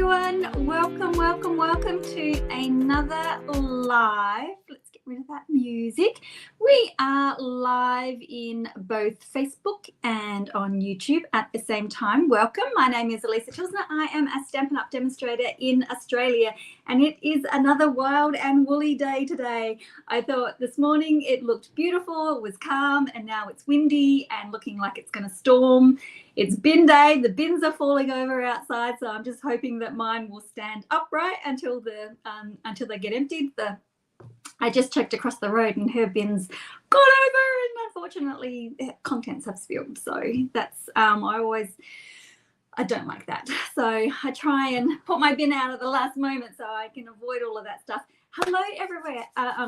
everyone. Welcome to another live. Let's get rid of that music. We are live in both Facebook and on YouTube at the same time. Welcome. My name is Alisa Tilsner. I am a Stampin' Up! Demonstrator in Australia, and it is another wild and woolly day today. I thought this morning it looked beautiful, it was calm, and now it's windy and looking like it's going to storm. It's bin day, the bins are falling over outside, so I'm just hoping that mine will stand upright until they get emptied. I just checked across the road and her bin's got over, and unfortunately contents have spilled. So that's I don't like that. So I try and put my bin out at the last moment so I can avoid all of that stuff. Hello everywhere.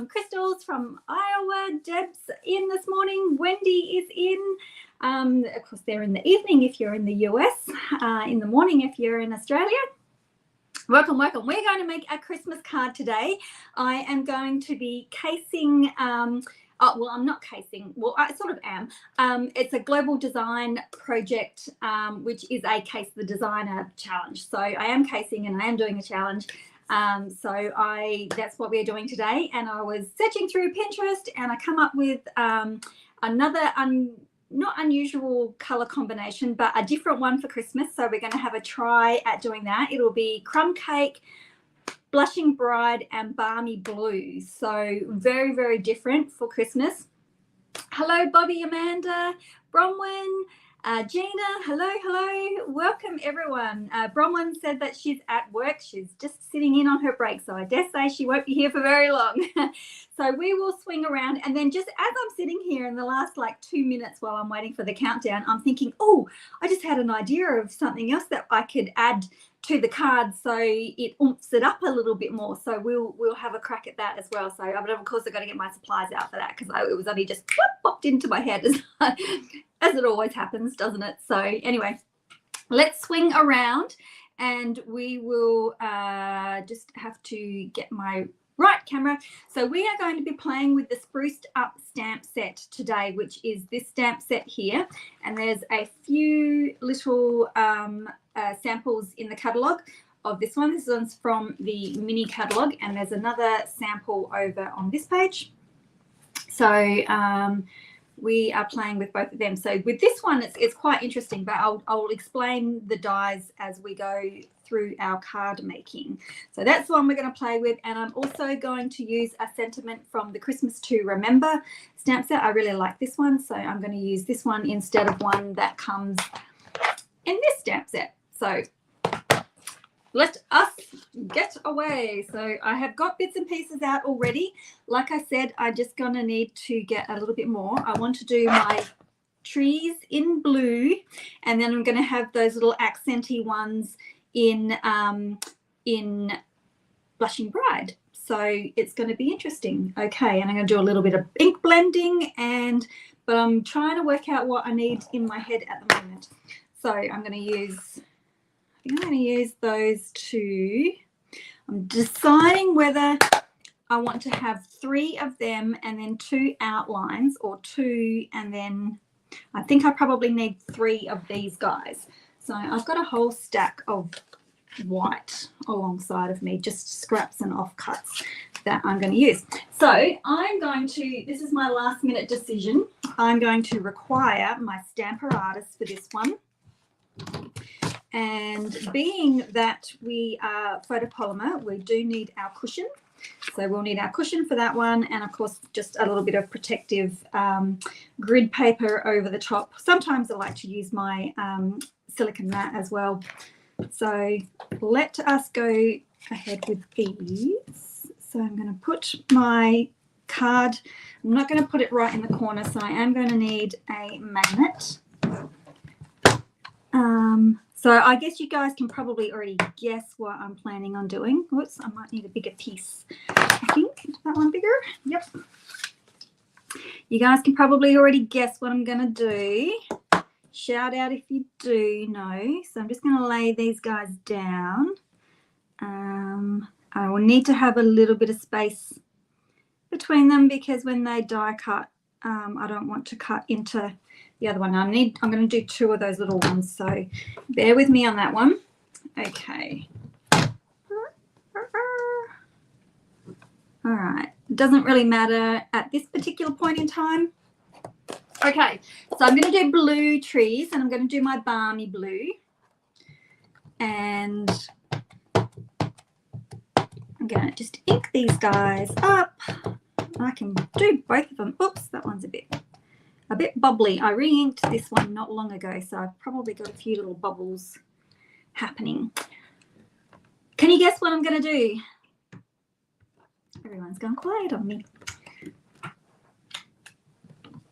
Crystal's from Iowa. Deb's in this morning. Wendy is in. Of course, they're in the evening if you're in the US, in the morning if you're in Australia. Welcome. We're going to make a Christmas card today. I am going to be casing, I'm not casing, well, I sort of am. It's a global design project, which is a Case the Designer challenge. So I am casing and I am doing a challenge. That's what we're doing today. And I was searching through Pinterest and I come up with another not unusual color combination, but a different one for Christmas. So we're going to have a try at doing that. It'll be Crumb Cake, Blushing Bride, and Balmy Blue. So very, very different for Christmas. Hello, Bobby, Amanda, Bronwyn, Gina, hello. Welcome, everyone. Bronwyn said that she's at work. She's just sitting in on her break, so I dare say she won't be here for very long. So we will swing around, and then just as I'm sitting here in the last 2 minutes while I'm waiting for the countdown, I'm thinking, oh, I just had an idea of something else that I could add to the card so it oomphes it up a little bit more. So we'll have a crack at that as well. So, but of course, I've got to get my supplies out for that because it was only just popped into my head as it always happens, doesn't it? So anyway, let's swing around and we will just have to get my right camera. So we are going to be playing with the Spruced Up stamp set today, which is this stamp set here. And there's a few little samples in the catalogue of this one. This one's from the mini catalogue, and there's another sample over on this page. So we are playing with both of them. So with this one, it's quite interesting, but I'll explain the dies as we go through our card making. So that's the one we're going to play with, and I'm also going to use a sentiment from the Christmas to Remember stamp set. I really like this one, so I'm going to use this one instead of one that comes in this stamp set. So let us get away. So I have got bits and pieces out already. Like I said, I'm just going to need to get a little bit more. I want to do my trees in blue, and then I'm going to have those little accenty ones in Blushing Bride. So it's going to be interesting. Okay, and I'm going to do a little bit of ink blending, but I'm trying to work out what I need in my head at the moment. So I'm going to use those two. I'm deciding whether I want to have 3 of them and then 2 outlines, or 2 and then I think I probably need 3 of these guys. So I've got a whole stack of white alongside of me, just scraps and offcuts that I'm going to use. So this is my last minute decision. I'm going to require my stamper artist for this one. And being that we are photopolymer, we do need our cushion. So we'll need our cushion for that one, and of course just a little bit of protective grid paper over the top. Sometimes I like to use my silicone mat as well. So let us go ahead with these. So I'm going to put my card, I'm not going to put it right in the corner, so I am going to need a magnet. So I guess you guys can probably already guess what I'm planning on doing. Whoops, I might need a bigger piece. I think, is that one bigger? Yep. You guys can probably already guess what I'm going to do. Shout out if you do know. So I'm just going to lay these guys down. I will need to have a little bit of space between them because when they die cut, I don't want to cut into the other one. I'm going to do 2 of those little ones, so bear with me on that one. Okay, All right, it doesn't really matter at this particular point in time. Okay, so I'm going to do blue trees, and I'm going to do my balmy blue. And I'm going to just ink these guys up. I can do both of them. Oops, that one's a bit bubbly. I re-inked this one not long ago, so I've probably got a few little bubbles happening. Can you guess what I'm going to do? Everyone's gone quiet on me.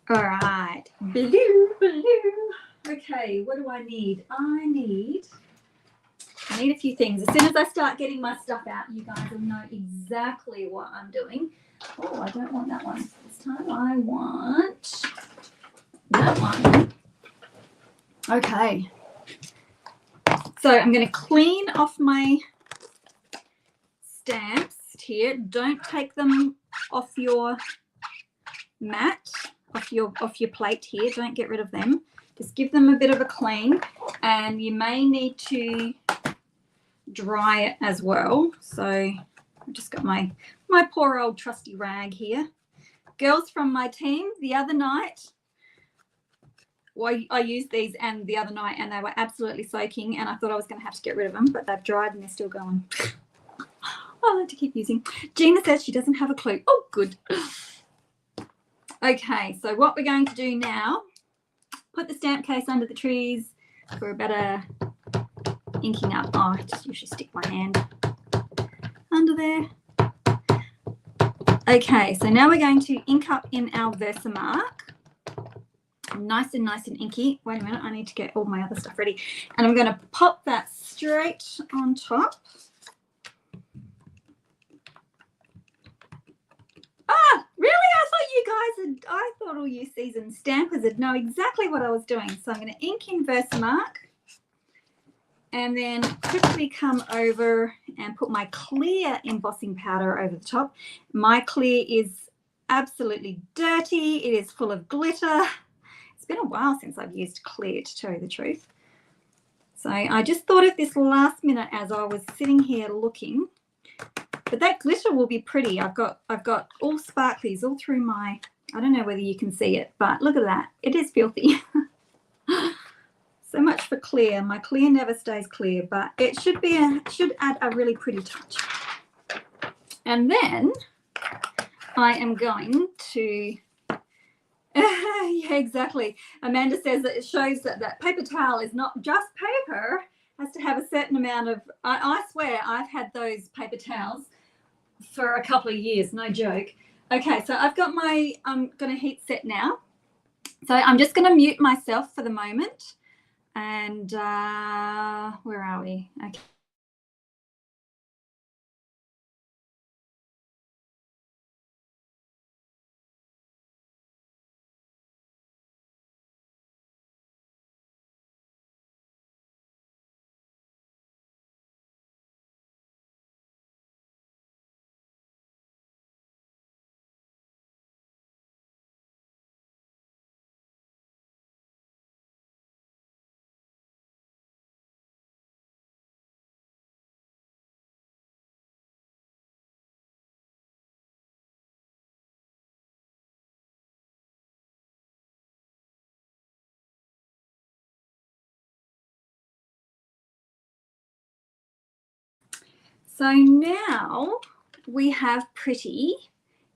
All right, blue. Okay, what do I need? I need a few things. As soon as I start getting my stuff out, you guys will know exactly what I'm doing. Oh, I don't want that one this time. I want that one. Okay. So I'm going to clean off my stamps here. Don't take them off your mat, off your plate here. Don't get rid of them. Just give them a bit of a clean, and you may need to dry it as well. So I've just got my poor old trusty rag here. Girls from my team the other night, well, I used these and the other night, and they were absolutely soaking, and I thought I was going to have to get rid of them, but they've dried and they're still going. I like to keep using. Gina says she doesn't have a clue. Oh, good. Okay, so what we're going to do now, put the stamp case under the trees for a better inking up. Oh, I just usually stick my hand under there. Okay, so now we're going to ink up in our Versamark. Nice and inky. Wait a minute, I need to get all my other stuff ready. And I'm going to pop that straight on top. Ah, really? I thought all you seasoned stampers would know exactly what I was doing. So I'm going to ink in Versamark and then quickly come over and put my clear embossing powder over the top. My clear is absolutely dirty. It is full of glitter. It's been a while since I've used clear, to tell you the truth. So I just thought of this last minute as I was sitting here looking. But that glitter will be pretty. I've got all sparklies all through my, I don't know whether you can see it, but look at that. It is filthy. So much for clear. My clear never stays clear, but it should add a really pretty touch. And then I am going to, yeah, exactly. Amanda says that it shows that paper towel is not just paper, it has to have a certain amount of, I swear I've had those paper towels for a couple of years, no joke. Okay, so I've got my, I'm going to heat set now. So I'm just going to mute myself for the moment. And where are we? Okay. So now we have pretty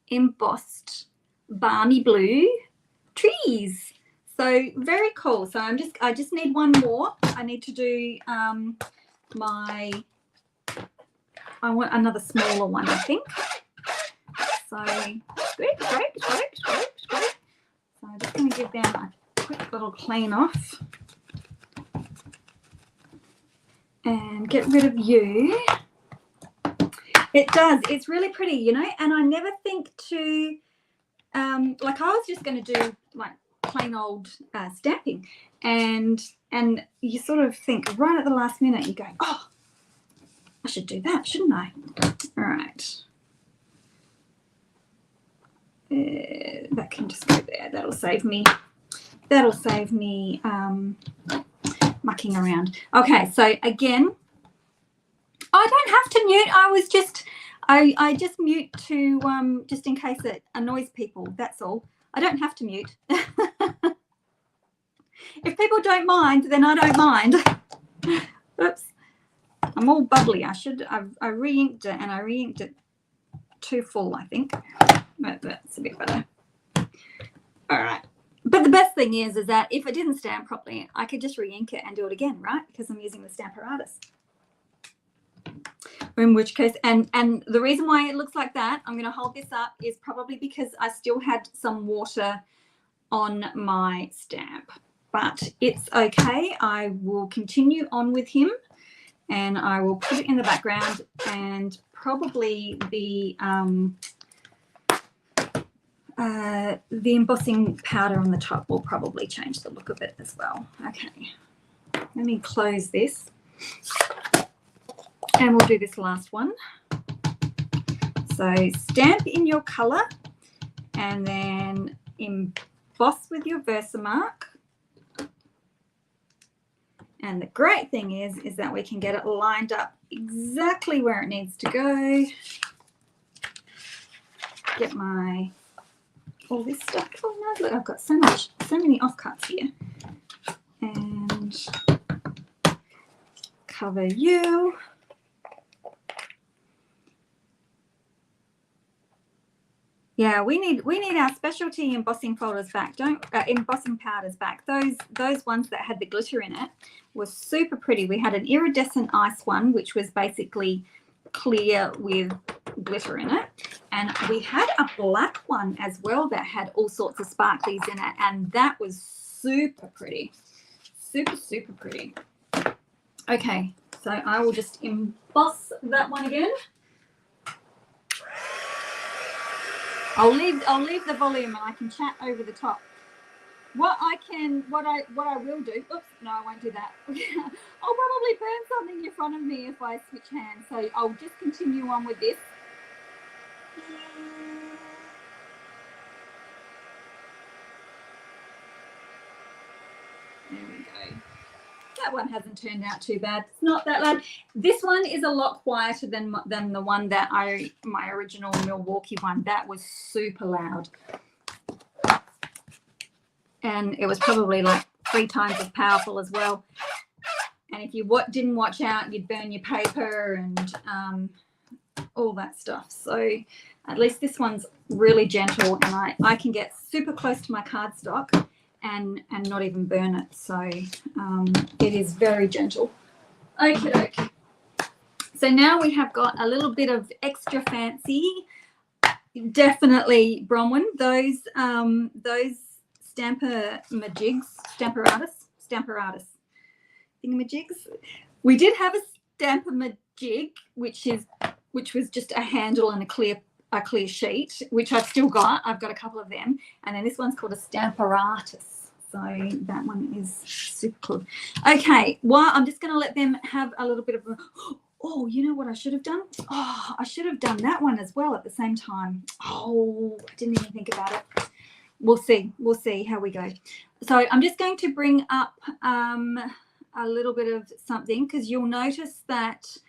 embossed balmy blue trees. So very cool. So I just need one more. I need to do I want another smaller one, I think. So great. So I'm just going to give them a quick little clean off and get rid of you. It does. It's really pretty, you know, and I never think to, like I was just going to do like plain old stamping, and you sort of think right at the last minute, you go, oh, I should do that, shouldn't I? All right. That can just go there. That'll save me mucking around. Okay, so again, I don't have to mute. I just mute to just in case it annoys people. That's all. I don't have to mute. If people don't mind, then I don't mind. Oops. I'm all bubbly. I re-inked it, and I re-inked it too full, I think. That's a bit better. All right. But the best thing is that if it didn't stamp properly, I could just re-ink it and do it again, right? Because I'm using the Stamparatus. In which case, and the reason why it looks like that, I'm going to hold this up, is probably because I still had some water on my stamp. But it's okay. I will continue on with him, and I will put it in the background, and probably the embossing powder on the top will probably change the look of it as well. Okay, let me close this, and we'll do this last one. So stamp in your color, and then emboss with your Versamark. And the great thing is that we can get it lined up exactly where it needs to go. Get my all this stuff. Oh no, look, I've got so many offcuts here. And cover you. Yeah, we need our specialty embossing folders back. Embossing powders back. Those ones that had the glitter in it were super pretty. We had an iridescent ice one, which was basically clear with glitter in it, and we had a black one as well that had all sorts of sparklies in it, and that was super pretty. Super pretty. Okay, so I will just emboss that one again. I'll leave the volume and I can chat over the top. What I will do, oops, no, I won't do that. I'll probably burn something in front of me if I switch hands. So I'll just continue on with this. There we go. That one hasn't turned out too bad. It's not that loud. This one is a lot quieter than the one that my original Milwaukee one. That was super loud. And it was probably like 3 times as powerful as well. And if you didn't watch out, you'd burn your paper and all that stuff. So at least this one's really gentle, and I can get super close to my cardstock and not even burn it. So it is very gentle. Okay. So now we have got a little bit of extra fancy, definitely Bronwyn. Those Stamparatus thingamajigs. We did have a Stampamajig, which was just a handle and a clear sheet, which I've still got. I've got a couple of them, and then this one's called a Stamparatus. So that one is super cool. Okay, well, I'm just going to let them have a little bit of a, oh, you know what I should have done? Oh, I should have done that one as well at the same time. Oh, I didn't even think about it. We'll see how we go. So I'm just going to bring up a little bit of something, because you'll notice that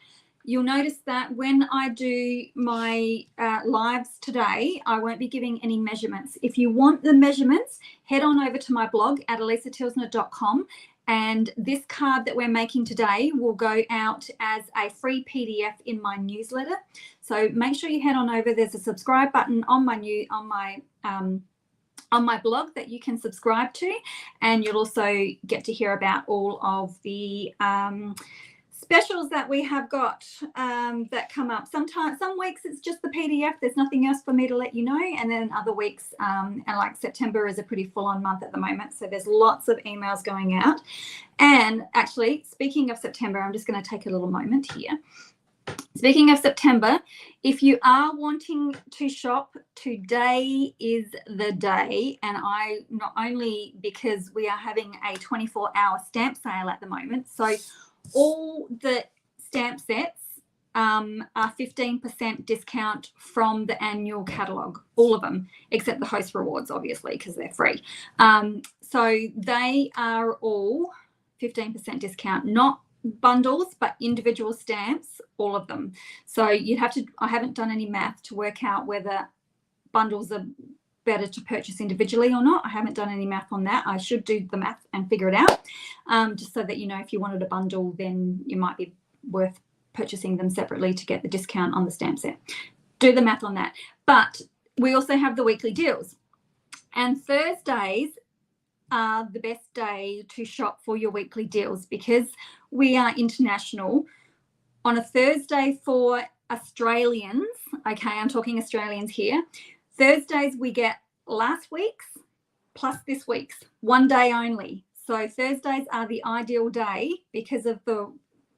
when I do my lives today, I won't be giving any measurements. If you want the measurements, head on over to my blog at alisatilsner.com, and this card that we're making today will go out as a free PDF in my newsletter. So make sure you head on over. There's a subscribe button on my blog that you can subscribe to, and you'll also get to hear about all of the specials that we have got that come up. Some weeks it's just the PDF. There's nothing else for me to let you know, and then other weeks, and like September is a pretty full-on month at the moment, so there's lots of emails going out. And actually, speaking of September, I'm just going to take a little moment here. Speaking of September, if you are wanting to shop, today is the day. And not only because we are having a 24-hour stamp sale at the moment, so all the stamp sets are 15% discount from the annual catalogue, all of them, except the host rewards, obviously, because they're free. So they are all 15% discount, not bundles, but individual stamps, all of them. So you'd have to, I haven't done any math to work out whether bundles are better to purchase individually or not. I haven't done any math on that. I should do the math and figure it out, just so that, you know, if you wanted a bundle, then you might be worth purchasing them separately to get the discount on the stamp set. Do the math on that. But we also have the weekly deals, and Thursdays are the best day to shop for your weekly deals because we are international. On a Thursday for Australians, okay, I'm talking Australians here, Thursdays we get last week's plus this week's, one day only. So Thursdays are the ideal day because of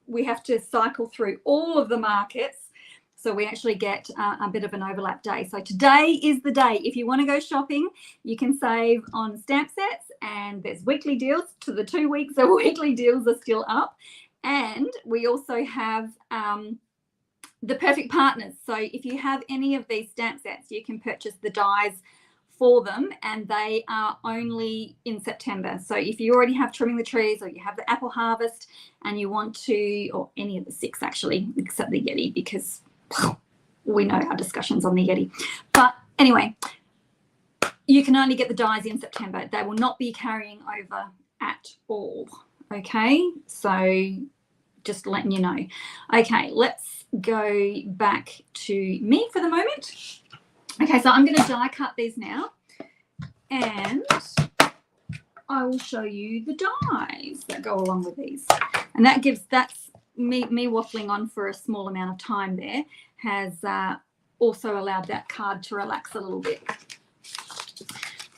we have to cycle through all of the markets. So we actually get a bit of an overlap day. So today is the day. If you want to go shopping, you can save on stamp sets, and there's weekly deals to the 2 weeks. So weekly deals are still up. And we also have the perfect partners. So if you have any of these stamp sets, you can purchase the dies for them, and they are only in September. So if you already have Trimming the Trees, or you have the Apple Harvest, and you want to, or any of the 6 actually, except the Yeti, because we know our discussions on the Yeti. But anyway, you can only get the dies in September. They will not be carrying over at all. Okay, so just letting you know. Okay, let's go back to me for the moment. Okay, so I'm going to die cut these now, and I will show you the dies that go along with these. And that's me waffling on for a small amount of time there has also allowed that card to relax a little bit.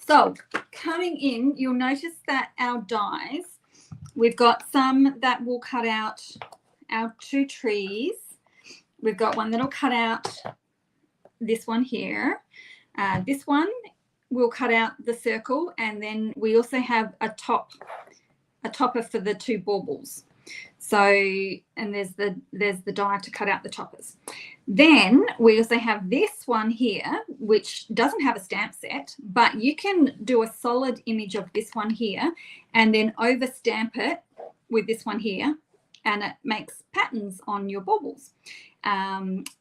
So coming in, you'll notice that our dies, we've got some that will cut out our 2 trees. We've got one that'll cut out this one here. This one will cut out the circle, and then we also have a topper for the 2 baubles. So, and there's the die to cut out the toppers. Then we also have this one here, which doesn't have a stamp set, but you can do a solid image of this one here and then over stamp it with this one here, and it makes patterns on your baubles.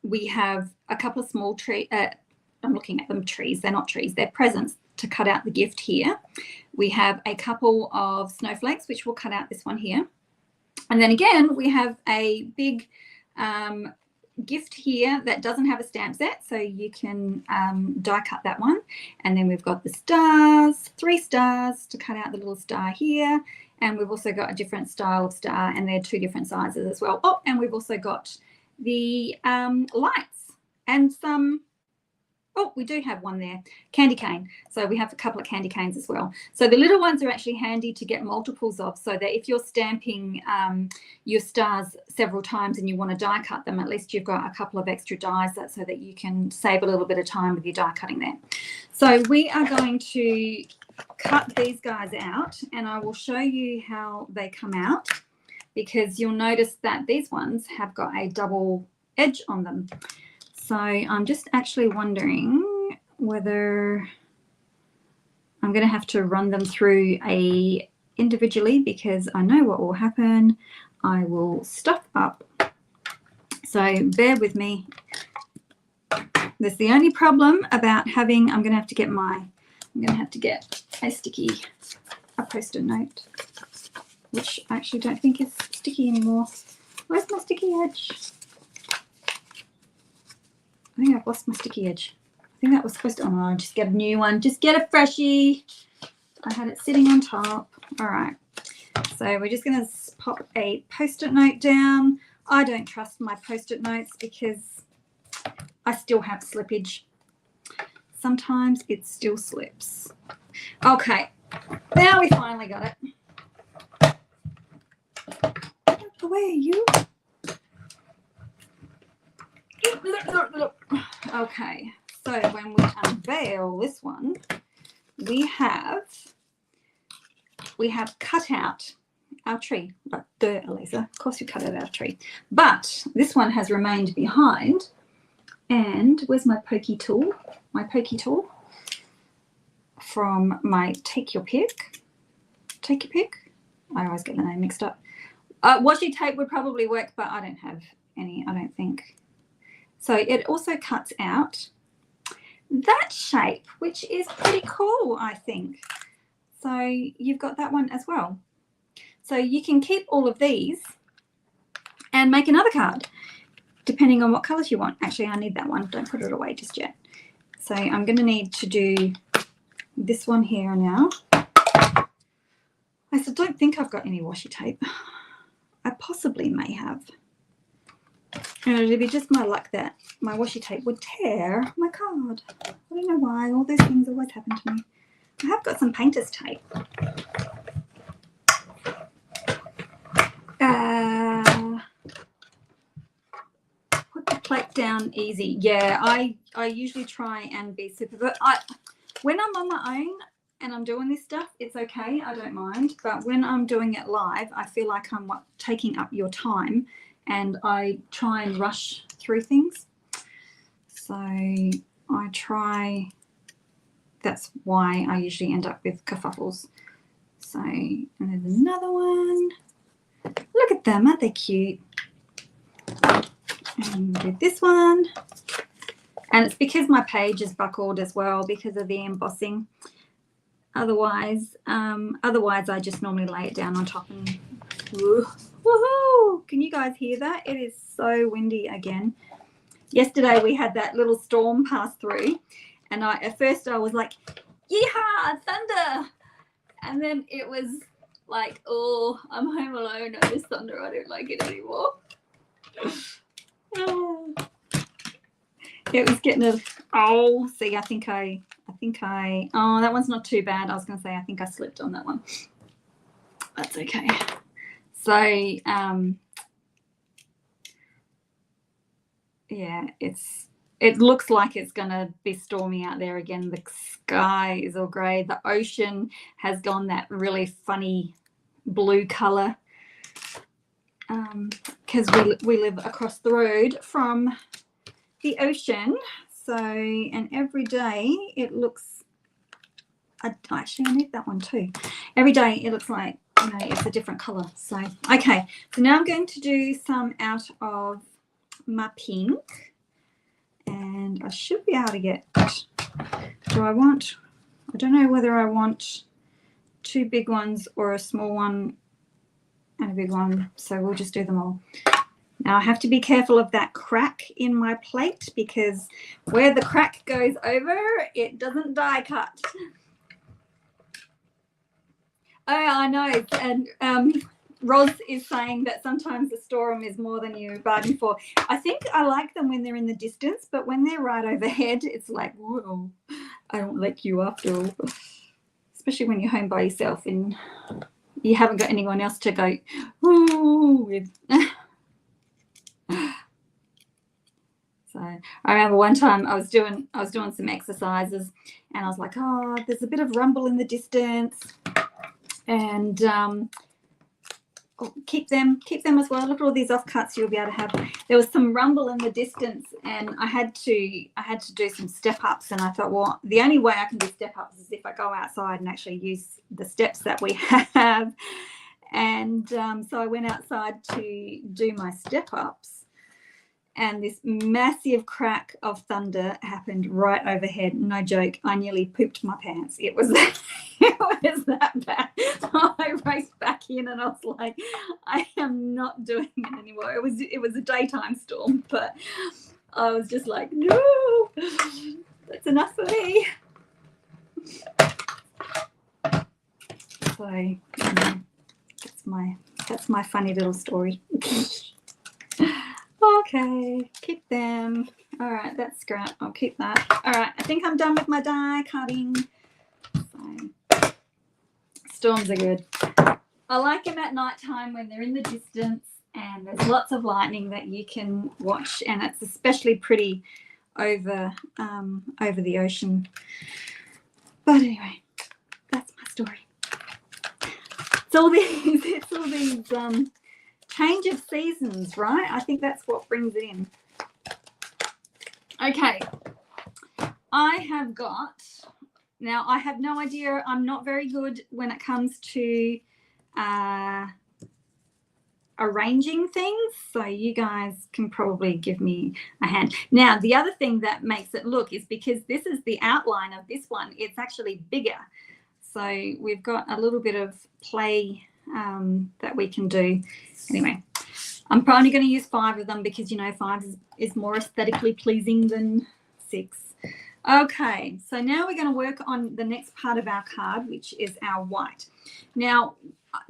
We have a couple of small I'm looking at them trees. They're not trees, they're presents to cut out the gift here. We have a couple of snowflakes, which will cut out this one here. And then again, we have a big gift here that doesn't have a stamp set, so you can die cut that one. And then we've got the stars, 3 stars to cut out the little star here. And we've also got a different style of star, and they're 2 different sizes as well. Oh, and we've also got the lights and some, oh, we do have one there, candy cane. So we have a couple of candy canes as well. So the little ones are actually handy to get multiples of, so that if you're stamping your stars several times and you want to die cut them, at least you've got a couple of extra dies so that you can save a little bit of time with your die cutting there. So we are going to cut these guys out, and I will show you how they come out, because you'll notice that these ones have got a double edge on them. So I'm just actually wondering whether I'm going to have to run them through individually, because I know what will happen. I will stuff up. So bear with me. That's the only problem about having, I'm going to have to get a Post-it note, which I actually don't think is sticky anymore. Where's my sticky edge? I think I've lost my sticky edge. I think that was supposed to, oh, just get a new one. Just get a freshie. I had it sitting on top. All right. So we're just going to pop a Post-it note down. I don't trust my Post-it notes because I still have slippage. Sometimes it still slips. Okay. Now we finally got it. Where are you? Okay, so when we unveil this one, we have cut out our tree. But Alisa, of course you cut out our tree. But this one has remained behind. And where's my pokey tool? My pokey tool from my Take Your Pick. I always get the name mixed up. Washi tape would probably work, but I don't have any, I don't think. So it also cuts out that shape, which is pretty cool, I think. So you've got that one as well. So you can keep all of these and make another card, depending on what colours you want. Actually, I need that one. Don't put it away just yet. So I'm going to need to do this one here now. I still don't think I've got any washi tape. I possibly may have. And it'd be just my luck that my washi tape would tear my card. I don't know why. All those things always happen to me. I have got some painter's tape. Put the plate down easy. Yeah, I usually try and be super, but when I'm on my own and I'm doing this stuff, it's okay, I don't mind. But when I'm doing it live, I feel like I'm taking up your time, and I try and rush through things. So I try, that's why I usually end up with kerfuffles. So, and there's another one. Look at them, aren't they cute? And do this one. And it's because my page is buckled as well because of the embossing. Otherwise, I just normally lay it down on top and woohoo! Can you guys hear that? It is so windy again. Yesterday we had that little storm pass through, and at first I was like, yeehaw, thunder! And then it was like, oh, I'm home alone and there's thunder. I don't like it anymore. Oh. It was getting a, oh, see, I think I, oh, that one's not too bad. I was going to say, I think I slipped on that one. That's okay. So, yeah, it looks like it's going to be stormy out there again. The sky is all grey. The ocean has gone that really funny blue colour because we live across the road from the ocean. So, and every day it looks, actually I need that one too. Every day it looks like, you know, it's a different colour. So, okay, so now I'm going to do some out of my pink, and I should be able to get, do I want, I don't know whether I want two big ones or a small one and a big one, so we'll just do them all. Now I have to be careful of that crack in my plate, because where the crack goes over, it doesn't die cut. Oh, I know. And Roz is saying that sometimes the storm is more than you bargained for. I think I like them when they're in the distance, but when they're right overhead, it's like, whoa, I don't like you after all. Especially when you're home by yourself and you haven't got anyone else to go, ooh, with. So I remember one time I was doing some exercises, and I was like, oh, there's a bit of rumble in the distance, and keep them as well. Look at all these offcuts you'll be able to have. There was some rumble in the distance, and I had to do some step ups, and I thought, well, the only way I can do step ups is if I go outside and actually use the steps that we have. And so I went outside to do my step ups, and this massive crack of thunder happened right overhead. No joke, I nearly pooped my pants. It was that bad. So I raced back in, and I was like, I am not doing it anymore. It was a daytime storm, but I was just like, no, that's enough for me. So that's my funny little story. Okay, keep them. All right, that's scrap. I'll keep that. All right, I think I'm done with my die cutting. So, storms are good. I like them at night time when they're in the distance and there's lots of lightning that you can watch, and it's especially pretty over the ocean. But anyway, that's my story. It's all these change of seasons, right? I think that's what brings it in. Okay, I have got, now I have no idea, I'm not very good when it comes to arranging things, so you guys can probably give me a hand. Now, the other thing that makes it look is because this is the outline of this one, it's actually bigger. So we've got a little bit of play that we can do. Anyway, I'm probably going to use 5 of them because, you know, 5 is more aesthetically pleasing than 6. Okay, so now we're going to work on the next part of our card, which is our white. Now,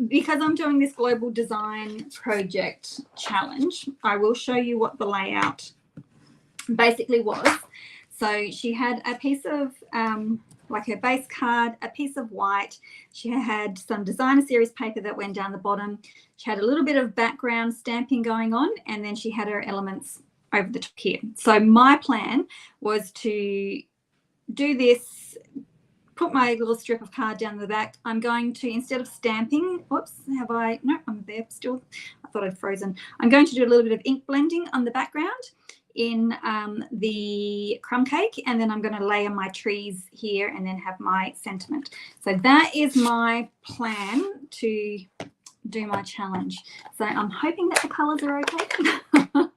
because I'm doing this global design project challenge, I will show you what the layout basically was. So she had a piece of like her base card, a piece of white. She had some designer series paper that went down the bottom. She had a little bit of background stamping going on, and then she had her elements over the top here. So my plan was to do this, put my little strip of card down the back. I'm going to, instead of stamping, whoops, have I, no, I'm there still. I thought I'd frozen. I'm going to do a little bit of ink blending on the background in the crumb cake, and then I'm going to layer my trees here and then have my sentiment. So that is my plan to do my challenge. So I'm hoping that the colors are okay.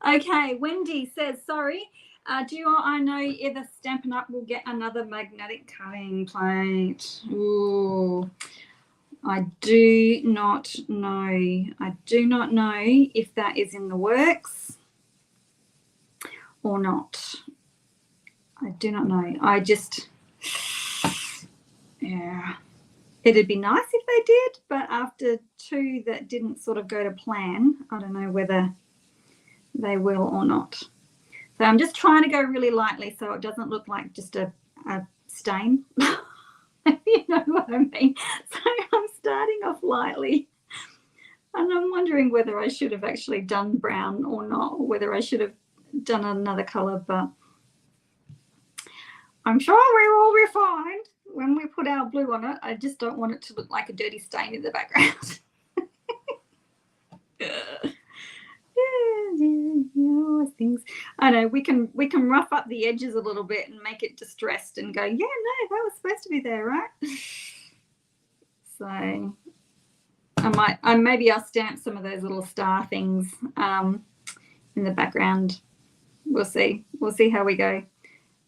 Okay, Wendy says, sorry, do I know if the Stampin' Up will get another magnetic cutting plate? Ooh, I do not know. I do not know if that is in the works or not. I do not know. I just, yeah, it'd be nice if they did, but after 2 that didn't sort of go to plan, I don't know whether they will or not. So I'm just trying to go really lightly so it doesn't look like just a stain. You know what I mean? So I'm starting off lightly. And I'm wondering whether I should have actually done brown or not, or whether I should have done another color, but I'm sure we'll be fine when we put our blue on it. I just don't want it to look like a dirty stain in the background. Things. I know we can rough up the edges a little bit and make it distressed and go, yeah, no, that was supposed to be there, right? So maybe I'll stamp some of those little star things in the background. We'll see how we go.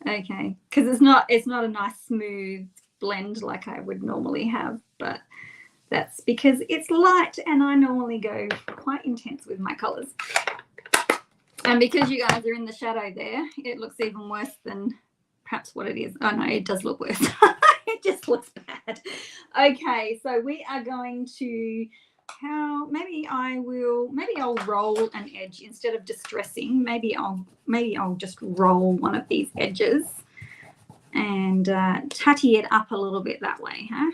Okay, because it's not a nice smooth blend like I would normally have, but that's because it's light and I normally go quite intense with my colors. And because you guys are in the shadow there, it looks even worse than perhaps what it is. Oh no, it does look worse. It just looks bad. Okay, so we are going to, maybe I'll roll an edge instead of distressing. Maybe I'll just roll one of these edges and tatty it up a little bit that way, huh?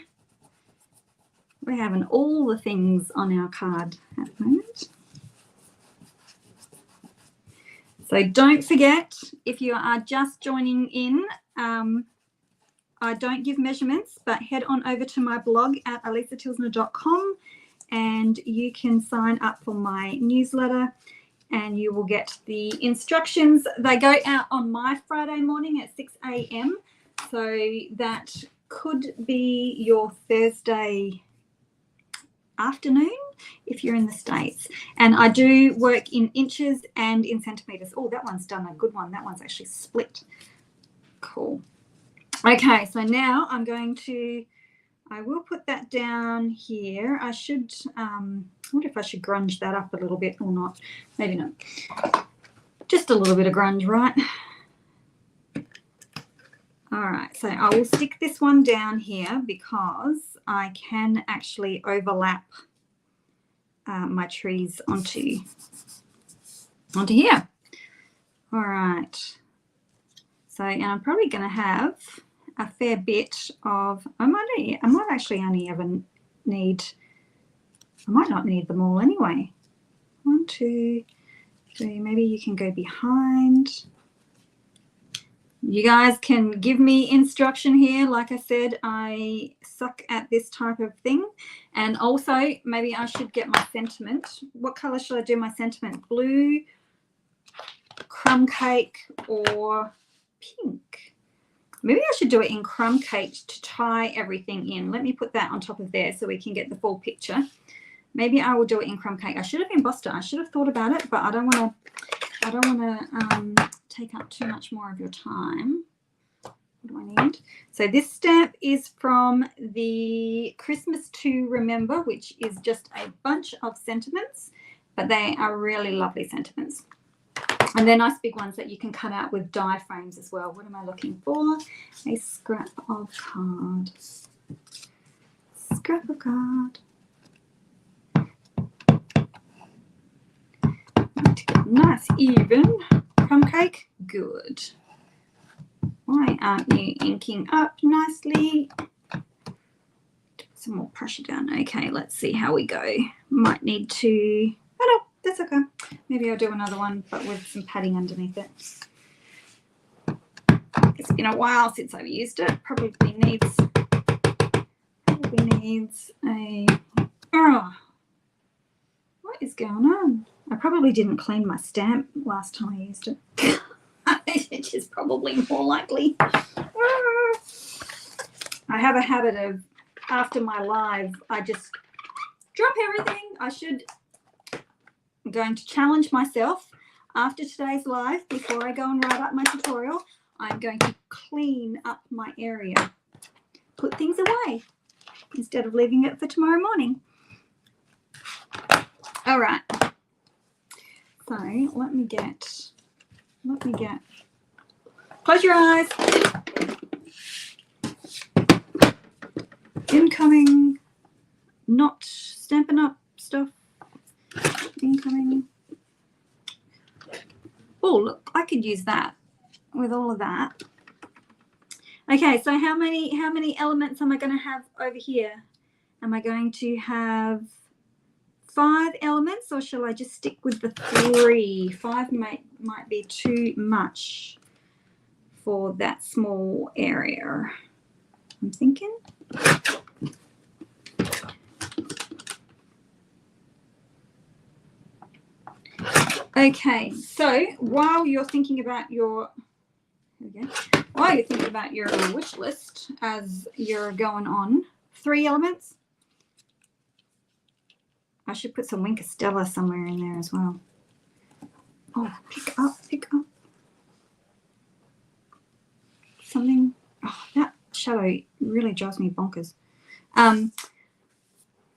We're having all the things on our card at the moment. So don't forget, if you are just joining in, I don't give measurements, but head on over to my blog at alisatilsner.com and you can sign up for my newsletter and you will get the instructions. They go out on my Friday morning at 6 a.m. So that could be your Thursday afternoon if you're in the States. And I do work in inches and in centimeters. Oh, that one's done a good one. That one's actually split. Cool. Okay, so now I will put that down here. I should, I wonder if I should grunge that up a little bit or not. Maybe not. Just a little bit of grunge, right? All right, so I will stick this one down here because I can actually overlap my trees onto here. All right. So, and I'm probably going to have a fair bit of, I might actually only ever need, I might not need them all anyway. 1, 2, 3, maybe you can go behind. You guys can give me instruction here. Like I said, I suck at this type of thing. And also, maybe I should get my sentiment. What color should I do my sentiment? Blue, crumb cake, or pink? Maybe I should do it in crumb cake to tie everything in. Let me put that on top of there so we can get the full picture. Maybe I will do it in crumb cake. I should have embossed it. I should have thought about it, but I don't want to take up too much more of your time. What do I need? So this stamp is from the Christmas to Remember, which is just a bunch of sentiments, but they are really lovely sentiments. And they're nice big ones that you can cut out with die frames as well. What am I looking for? A scrap of card. Scrap of card. To get nice even crumb cake. Good. Why aren't you inking up nicely? Some more pressure down. Okay, let's see how we go. Might need to, oh no, that's okay. Maybe I'll do another one, but with some padding underneath it. It's been a while since I've used it. Probably needs a, oh, what is going on? I probably didn't clean my stamp last time I used it. Which is probably more likely. I have a habit of, after my live, I just drop everything. I'm going to challenge myself after today's live, before I go and write up my tutorial, I'm going to clean up my area. Put things away instead of leaving it for tomorrow morning. All right. So let me get, close your eyes. Incoming, not Stampin' Up stuff. Incoming. Oh, look, I could use that with all of that. Okay, so how many elements am I going to have over here? Am I going to have 5 elements, or shall I just stick with the 3? 5 might be too much for that small area, I'm thinking. Okay, so while you're thinking about your wish list as you're going on, 3 elements. I should put some Wink of Stella somewhere in there as well. Oh, pick up something. Oh, that shadow really drives me bonkers.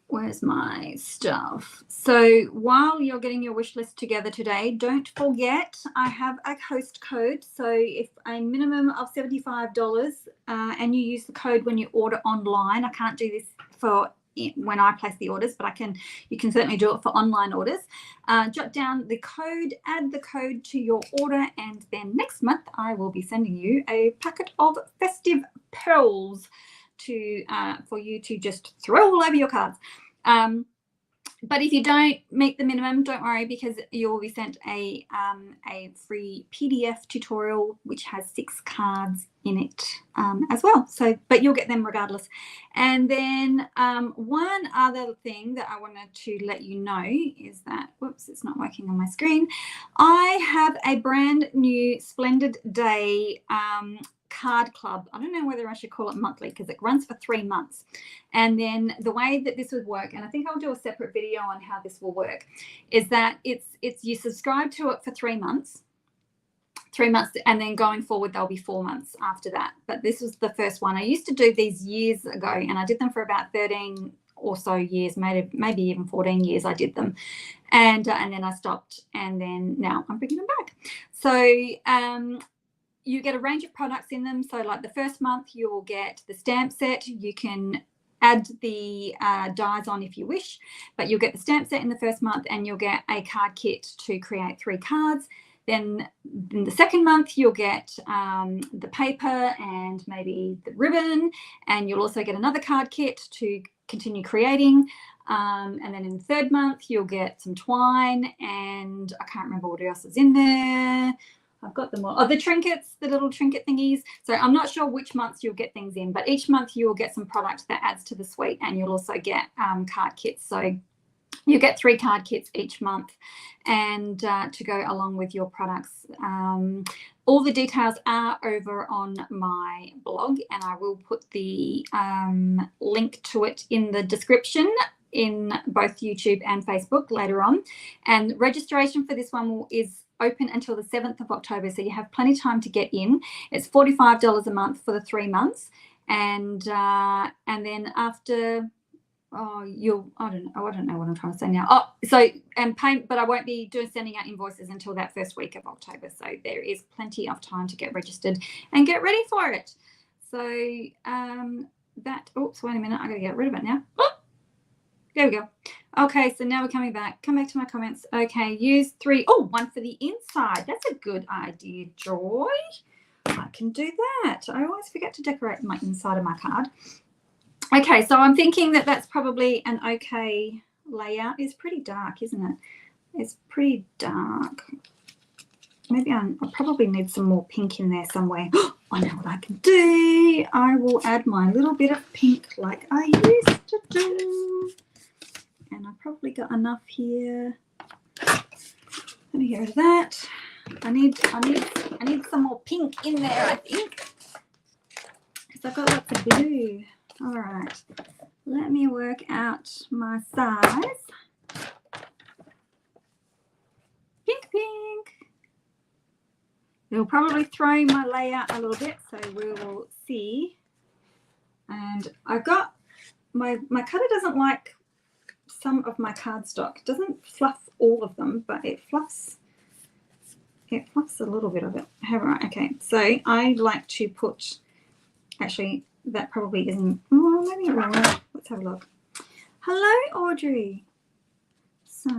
Where's my stuff? So while you're getting your wish list together today, don't forget I have a host code. So if a minimum of $75 and you use the code when you order online, I can't do this for when I place the orders, but you can certainly do it for online orders. Jot down the code, add the code to your order, and then next month I will be sending you a packet of festive pearls for you to just throw all over your cards. But if you don't meet the minimum, don't worry, because you will be sent a free PDF tutorial which has 6 cards in it as well. So, but you'll get them regardless. And then one other thing that I wanted to let you know is that, whoops, it's not working on my screen. I have a brand new Splendid Day card club. I don't know whether I should call it monthly because it runs for 3 months. And then the way that this would work, and I think I'll do a separate video on how this will work, is that it's you subscribe to it for 3 months, and then going forward there'll be 4 months after that. But this was the first one. I used to do these years ago, and I did them for about 13 or so years, maybe even 14 years I did them, and then I stopped, and then now I'm bringing them back. So you get a range of products in them. So like the first month you'll get the stamp set. You can add the dies on if you wish, but you'll get the stamp set in the first month, and you'll get a card kit to create 3 cards. Then in the second month you'll get the paper and maybe the ribbon, and you'll also get another card kit to continue creating. And then in the third month you'll get some twine, and I can't remember what else is in there. I've got them all. Oh, the trinkets, the little trinket thingies. So I'm not sure which months you'll get things in, but each month you will get some product that adds to the suite, and you'll also get card kits. So you get 3 card kits each month, and to go along with your products. All the details are over on my blog, and I will put the link to it in the description in both YouTube and Facebook later on. And registration for this one is open until the 7th of October, so you have plenty of time to get in. It's $45 a month for the 3 months, and then after, I don't know what I'm trying to say now. But I won't be sending out invoices until that first week of October, so there is plenty of time to get registered and get ready for it. So wait a minute, I gotta get rid of it now. Oh, there we go. Okay, so now we're coming back. Come back to my comments. Okay, use 3. Oh, one for the inside. That's a good idea, Joy. I can do that. I always forget to decorate my inside of my card. Okay, so I'm thinking that that's probably an okay layout. It's pretty dark, isn't it? It's pretty dark. Maybe I probably need some more pink in there somewhere. I know what I can do. I will add my little bit of pink like I used to do. And I've probably got enough here. Let me get rid of that. I need some more pink in there, I think, because I've got lots of blue. All right, let me work out my size. Pink. It'll probably throw my layout a little bit, so we will see. And I've got my cutter doesn't like some of my cardstock. It doesn't fluff all of them, but it fluffs a little bit of it. Right, okay, so I like to put, actually that probably isn't, maybe it will work. Let's have a look. Hello, Audrey. So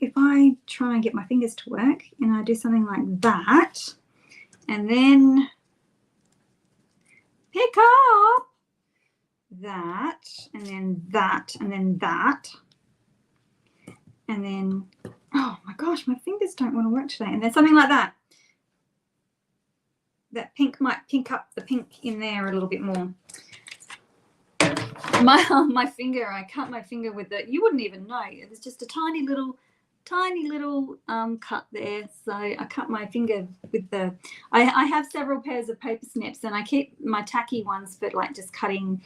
if I try and get my fingers to work and I do something like that, and then pick up that, and then that, and then that, and then, oh my gosh, my fingers don't want to work today, and then something like that. That pink might pink up the pink in there a little bit more. My finger, I cut my finger with it. You wouldn't even know. It was just a tiny little cut there. So I cut my finger with the, I have several pairs of paper snips, and I keep my tacky ones for like just cutting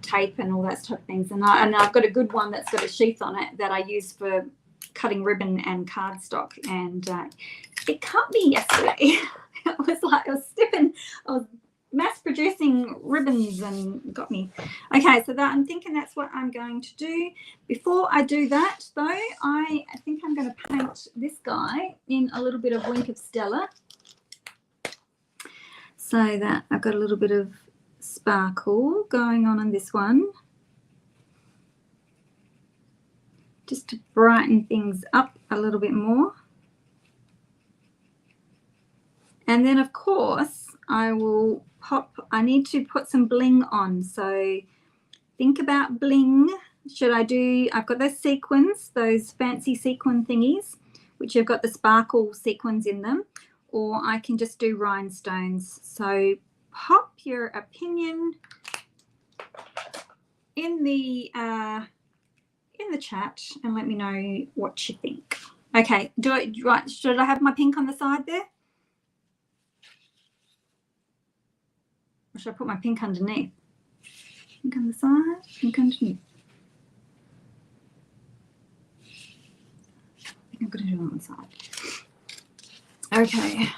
tape and all that type of things. And I've got a good one that's got a sheath on it that I use for cutting ribbon and cardstock, and it cut me yesterday. It was like I was mass producing ribbons and got me. Okay, so that I'm thinking that's what I'm going to do. Before I do that though, I think I'm going to paint this guy in a little bit of Wink of Stella, so that I've got a little bit of sparkle going on this one, just to brighten things up a little bit more. And then of course I need to put some bling on. So think about bling. I've got those sequins, those fancy sequin thingies, which have got the sparkle sequins in them, or I can just do rhinestones. So pop your opinion in the chat and let me know what you think. Okay, should I have my pink on the side there? Or should I put my pink underneath? Pink on the side, pink underneath. I think I'm going to do it on the side. Okay.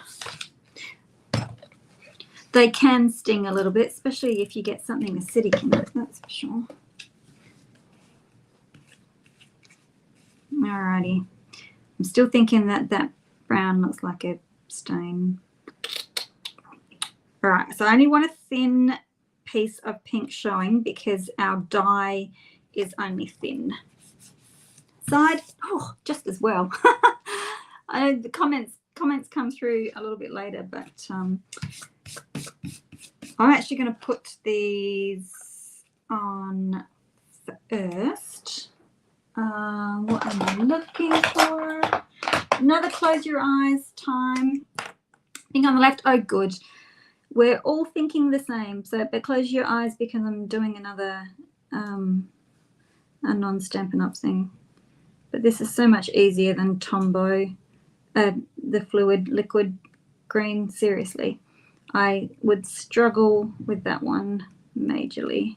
They can sting a little bit, especially if you get something acidic in it, that's for sure. Alrighty. I'm still thinking that brown looks like a stain. All right, so I only want a thin piece of pink showing because our die is only thin. Side, oh, just as well. I know the comments come through a little bit later, but I'm actually going to put these on first. What am I looking for? Another close your eyes time. Thing on the left. Oh, good. We're all thinking the same. So, but close your eyes because I'm doing another a non-Stampin' Up thing. But this is so much easier than Tombow, the fluid liquid green. Seriously, I would struggle with that one majorly.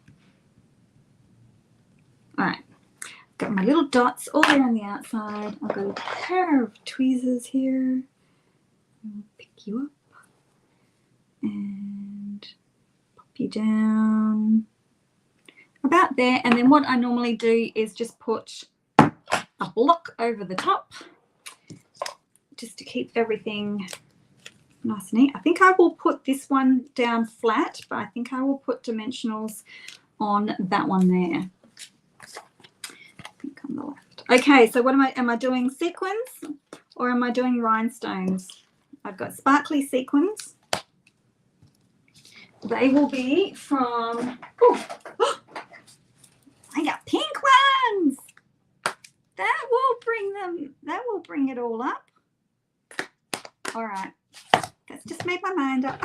All right. Got my little dots all there on the outside. I've got a pair of tweezers here. I'll pick you up and pop you down about there. And then what I normally do is just put a block over the top just to keep everything nice and neat. I think I will put this one down flat, but I think I will put dimensionals on that one there. I think on the left. Okay, so what am I doing sequins or am I doing rhinestones? I've got sparkly sequins. They will be from, I got pink ones. That will bring it all up. All right, let's just make my mind up.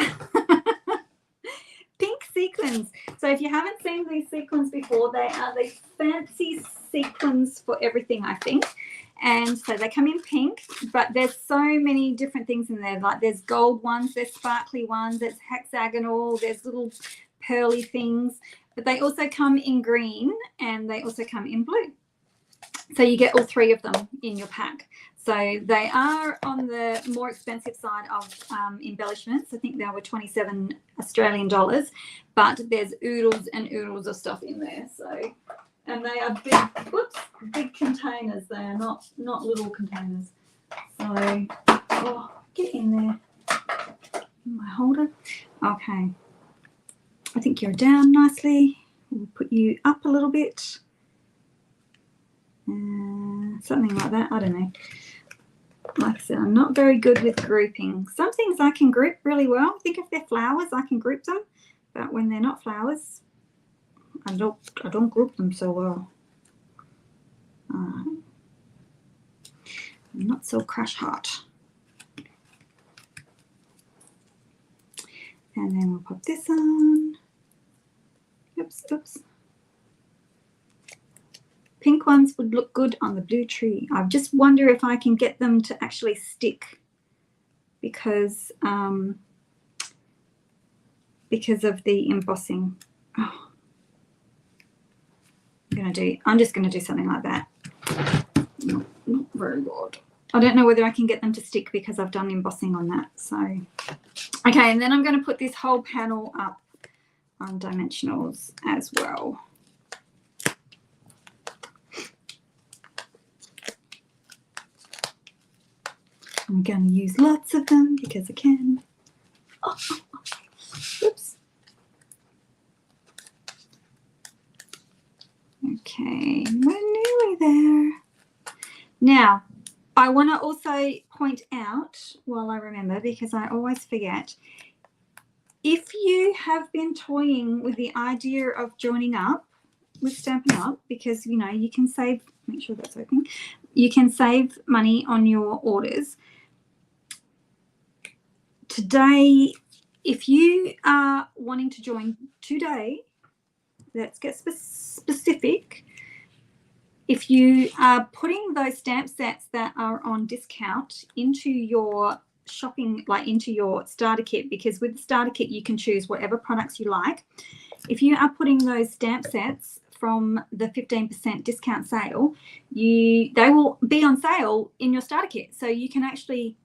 Pink sequins. So if you haven't seen these sequins before, they are the fancy sequins for everything, I think. And so they come in pink, but there's so many different things in there. Like there's gold ones, there's sparkly ones, there's hexagonal, there's little pearly things. But they also come in green and they also come in blue. So you get all three of them in your pack. So they are on the more expensive side of embellishments. I think they were 27 Australian dollars, but there's oodles and oodles of stuff in there. So, and they are big containers. They are not little containers. So, get in there. My holder. Okay. I think you're down nicely. We'll put you up a little bit. Something like that. I don't know. Like I said, I'm not very good with grouping. Some things I can group really well. I think if they're flowers, I can group them. But when they're not flowers, I don't group them so well. I'm not so crush hot. And then we'll pop this on. Oops. Pink ones would look good on the blue tree. I just wonder if I can get them to actually stick because of the embossing. Oh. I'm just gonna do something like that. Not very good. I don't know whether I can get them to stick because I've done embossing on that. So, okay, and then I'm going to put this whole panel up on dimensionals as well. I'm going to use lots of them because I can. Oops. Okay, we're nearly there. Now, I want to also point out, while I remember, because I always forget, if you have been toying with the idea of joining up with Stampin' Up, because, you know, you can save, make sure that's open, you can save money on your orders. Today, if you are wanting to join today, let's get specific. If you are putting those stamp sets that are on discount into your shopping, like into your starter kit, because with the starter kit you can choose whatever products you like. If you are putting those stamp sets from the 15% discount sale, they will be on sale in your starter kit. So you can actually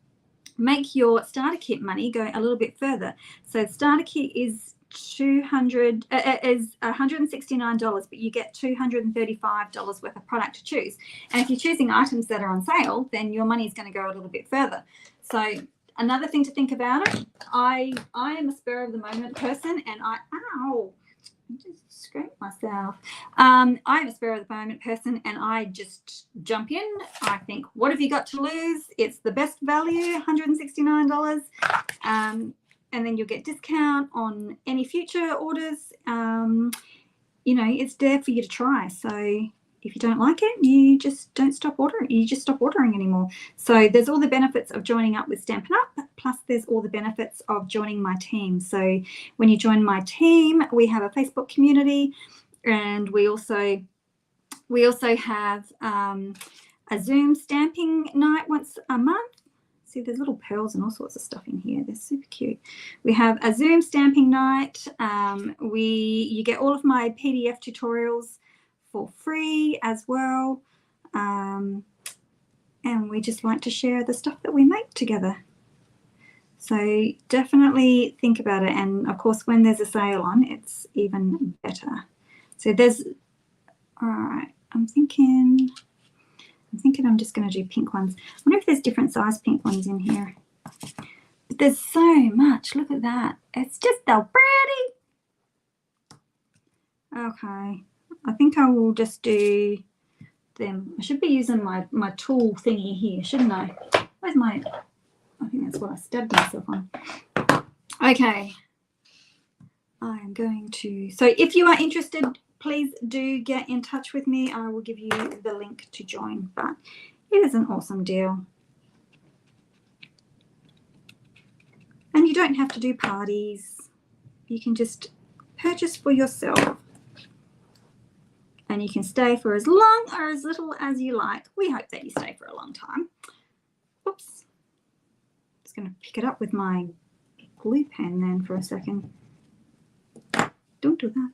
make your starter kit money go a little bit further. So the starter kit is $169, but you get $235 worth of product to choose. And if you're choosing items that are on sale, then your money is going to go a little bit further. So another thing to think about it, I am a spur of the moment person, and I just scraped myself. I'm a spur of the moment person, and I just jump in. I think, what have you got to lose? It's the best value, $169. And then you'll get discount on any future orders. You know, it's there for you to try. So if you don't like it, you just don't stop ordering. You just stop ordering anymore. So there's all the benefits of joining up with Stampin' Up, plus there's all the benefits of joining my team. So when you join my team, we have a Facebook community, and we also have a Zoom stamping night once a month. See, there's little pearls and all sorts of stuff in here. They're super cute. We have a Zoom stamping night. You get all of my PDF tutorials for free as well. And we just like to share the stuff that we make together. So definitely think about it. And of course, when there's a sale on, it's even better. So there's, all right, I'm thinking I'm just going to do pink ones. I wonder if there's different size pink ones in here. But there's so much. Look at that. It's just so pretty. Okay. I think I will just do them. I should be using my tool thingy here, shouldn't I? Where's my, I think that's what I stabbed myself on. Okay. I'm going to, so if you are interested, please do get in touch with me. I will give you the link to join, but it is an awesome deal. And you don't have to do parties. You can just purchase for yourself. And you can stay for as long or as little as you like. We hope that you stay for a long time. Oops. Just going to pick it up with my glue pen then for a second. Don't do that.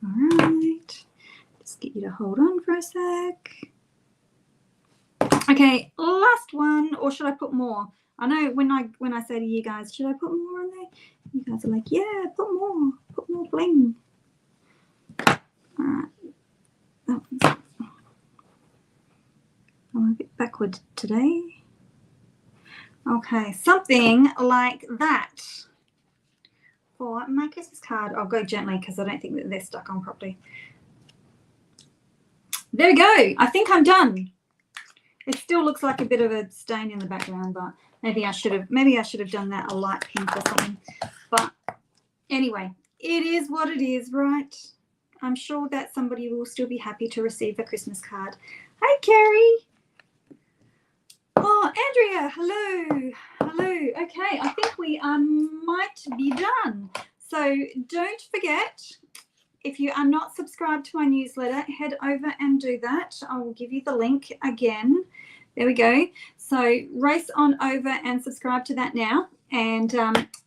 All right. Just get you to hold on for a sec. Okay, last one, or should I put more? I know when I say to you guys, should I put more on there? You guys are like, yeah, put more bling. All right. I'm a bit backward today. Okay, something like that. For my Christmas card, I'll go gently because I don't think that they're stuck on properly. There we go. I think I'm done. It still looks like a bit of a stain in the background, but maybe I should have done that a light pink or something. But anyway, it is what it is, right? I'm sure that somebody will still be happy to receive a Christmas card. Hi, Carrie. Oh, Andrea, hello. Hello. Okay, I think we might be done. So don't forget, if you are not subscribed to my newsletter, head over and do that. I will give you the link again. There we go. So race on over and subscribe to that now. And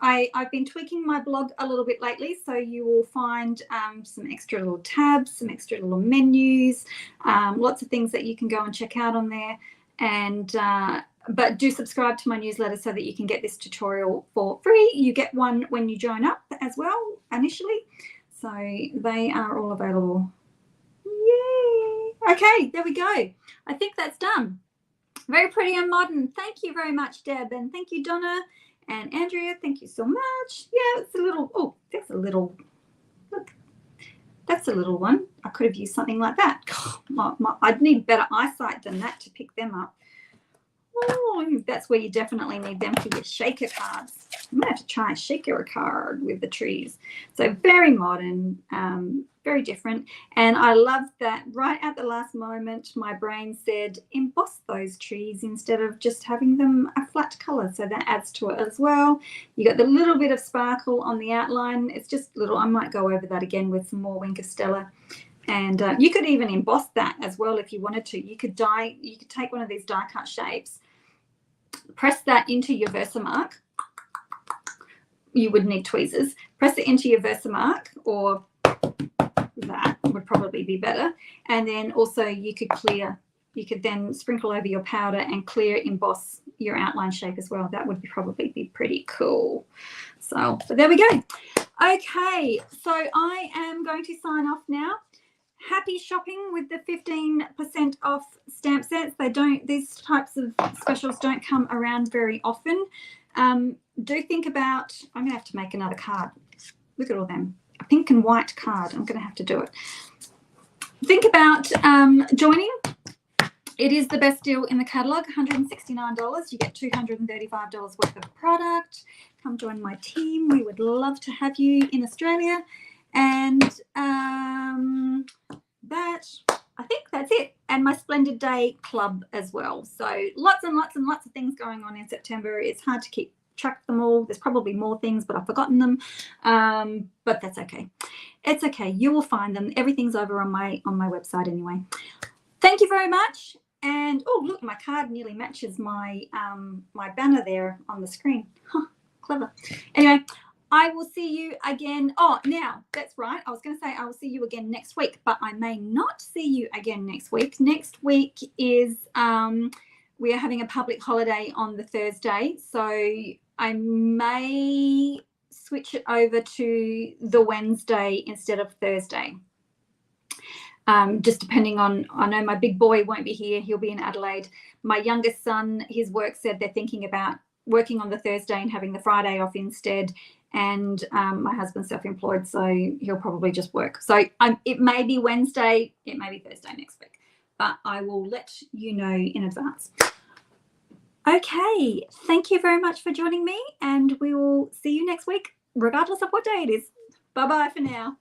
I've been tweaking my blog a little bit lately, so you will find some extra little tabs, some extra little menus, lots of things that you can go and check out on there. And but do subscribe to my newsletter so that you can get this tutorial for free. You get one when you join up as well initially. So they are all available. Yay! Okay, there we go. I think that's done. Very pretty and modern. Thank you very much, Deb. And thank you, Donna and Andrea. Thank you so much. Yeah, it's a little, oh, that's a little, look, that's a little one. I could have used something like that. I'd need better eyesight than that to pick them up. Oh, that's where you definitely need them for your shaker cards. I'm going to have to try a shaker card with the trees. So very modern, very different. And I love that right at the last moment, my brain said, emboss those trees instead of just having them a flat color. So that adds to it as well. You got the little bit of sparkle on the outline. It's just little, I might go over that again with some more Wink of Stella. And you could even emboss that as well if you wanted to. You could take one of these die cut shapes, press that into your Versamark. You would need tweezers. Press it into your Versamark, or that would probably be better. And then also you could then sprinkle over your powder and clear emboss your outline shape as well. That would probably be pretty cool. So there we go. Okay, so I am going to sign off now. Happy shopping with the 15% off stamp sets. These types of specials don't come around very often. Do think about, I'm going to have to make another card. Look at all them. A pink and white card. I'm going to have to do it. Think about joining. It is the best deal in the catalogue, $169. You get $235 worth of product. Come join my team. We would love to have you in Australia. And I think that's it. And my Splendid Day Club as well. So lots and lots and lots of things going on in September. It's hard to keep track of them all. There's probably more things, but I've forgotten them. But that's okay. It's okay. You will find them. Everything's over on my website anyway. Thank you very much. And oh, look, my card nearly matches my my banner there on the screen. Huh, clever. Anyway, I will see you again. Oh, now that's right. I was going to say I will see you again next week, but I may not see you again next week. Next week is we are having a public holiday on the Thursday, so I may switch it over to the Wednesday instead of Thursday. Just depending on, I know my big boy won't be here. He'll be in Adelaide. My youngest son, his work said they're thinking about working on the Thursday and having the Friday off instead. And my husband's self-employed, so he'll probably just work. So it may be Wednesday, it may be Thursday next week, but I will let you know in advance. Okay, thank you very much for joining me, and we will see you next week, regardless of what day it is. Bye-bye for now.